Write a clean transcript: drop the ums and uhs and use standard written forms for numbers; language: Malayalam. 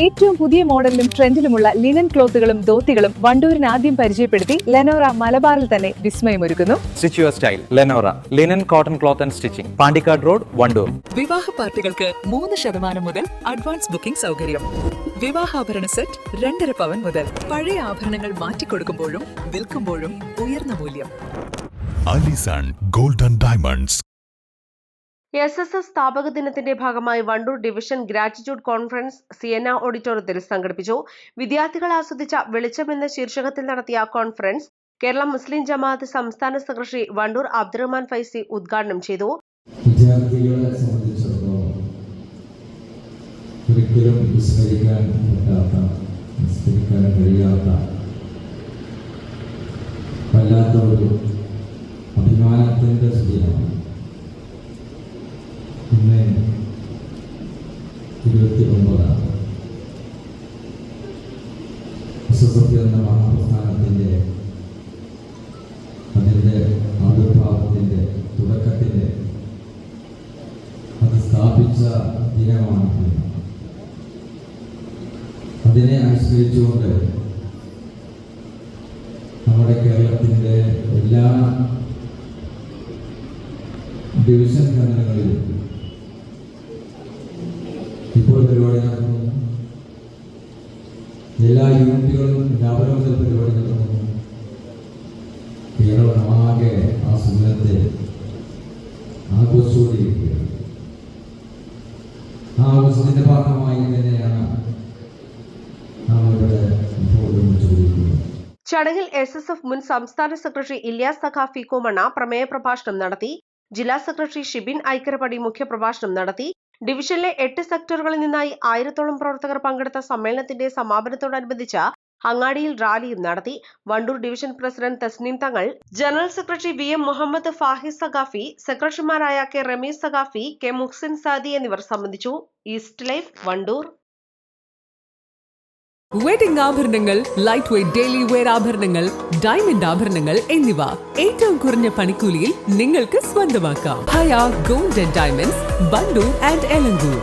ഏറ്റവും പുതിയ മോഡലിലും ട്രെൻഡിലുമുള്ള ലിനൻ ക്ലോത്തുകളും ധോത്തികളും വണ്ടൂരിന് ആദ്യം പരിചയപ്പെടുത്തി ലെനോറ മലബാറിൽ തന്നെ വിസ്മയമൊരുക്കുന്നു. Stitch your style Lenora linen cotton cloth and stitching, Pandikkad road, Wandoor. വിവാഹ പാർട്ടികൾക്ക് 3% മുതൽ അഡ്വാൻസ് ബുക്കിംഗ് സൗകര്യം. വിവാഹാഭരണ സെറ്റ് 2.5 പവൻ മുതൽ. പഴയ ആഭരണങ്ങൾ മാറ്റിക്കൊടുക്കുമ്പോഴും വിൽക്കുമ്പോഴും ഉയർന്ന മൂല്യം. Allison golden diamonds. SSS സ്ഥാപക ദിനത്തിന്റെ ഭാഗമായി വണ്ടൂർ ഡിവിഷൻ ഗ്രാറ്റിറ്റ്യൂഡ് കോൺഫറൻസ് സിയന ഓഡിറ്റോറിയത്തിൽ സംഘടിപ്പിച്ചു. വിദ്യാർത്ഥികൾ ആസ്വദിച്ച വെളിച്ചം എന്ന ശീർഷകത്തിൽ നടത്തിയ കോൺഫറൻസ് കേരള മുസ്ലിം ജമാഅത്ത് സംസ്ഥാന സെക്രട്ടറി വണ്ടൂർ അബ്ദുറഹ്മാൻ ഫൈസി ഉദ്ഘാടനം ചെയ്തു. വിദ്യാർത്ഥികളെ സംബന്ധിച്ചിടത്തോളം ഒരിക്കലും വിസ്മരിക്കാൻ കഴിയാത്ത വല്ലാത്ത ഒരു അഭിമാനത്തിന്റെ ദിനമാണ്. ഇന്ന് 29 SSF എന്ന മഹാപ്രസ്ഥാനത്തിന്റെ അതിൻ്റെ ആവിർഭാവത്തിന്റെ തുടക്കത്തിന്റെ അത് സ്ഥാപിച്ച ദിനമാണ്. അതിനെ അനുസ്മരിച്ചുകൊണ്ട് നമ്മുടെ കേരളത്തിന്റെ എല്ലാ ഡിവിഷൻ കേന്ദ്രങ്ങളിലും ഇപ്പോൾ പരിപാടി നടക്കുന്നു. എല്ലാ യൂണിറ്റുകളും രാവിലെ മുതൽ പരിപാടി നടക്കുന്നു. കേരളമാകെ ആ സുഖത്തെ ആഘോഷിച്ചുകൊണ്ടിരിക്കുകയാണ്. ആ ആഘോഷത്തിന്റെ ഭാഗമായി തന്നെയാണ് നാം ഇവിടെ ചോദിക്കുന്നത്. ചടങ്ങിൽ SSF മുൻ സംസ്ഥാന സെക്രട്ടറി ഇല്യാസ് സഖാഫി കോമണ്ണ പ്രമേയ പ്രഭാഷണം നടത്തി. ജില്ലാ സെക്രട്ടറി ഷിബിൻ ഐക്കരപ്പടി മുഖ്യപ്രഭാഷണം നടത്തി. ഡിവിഷനിലെ 8 സെക്ടറുകളിൽ നിന്നായി 1000-ഓളം പ്രവർത്തകർ പങ്കെടുത്ത സമ്മേളനത്തിന്റെ സമാപനത്തോടനുബന്ധിച്ച് അങ്ങാടിയിൽ റാലിയും നടത്തി. Wandoor division president Thasneem Thangal, general secretary VM Muhammad Fahis Saqafi, സെക്രട്ടറിമാരായ K റമീസ് സഖാഫി, K മുഹ്സിൻ സാദി എന്നിവർ സംബന്ധിച്ചു. East life, Wandoor. വെഡിംഗ് ആഭരണങ്ങൾ, ലൈറ്റ് വെയ്റ്റ് ഡെയിലി വെയർ ആഭരണങ്ങൾ, ഡയമണ്ട് ആഭരണങ്ങൾ എന്നിവ ഏറ്റവും കുറഞ്ഞ പണിക്കൂലിയിൽ നിങ്ങൾക്ക് സ്വന്തമാക്കാം. Haya gold and diamonds, Wandoor and Elankur.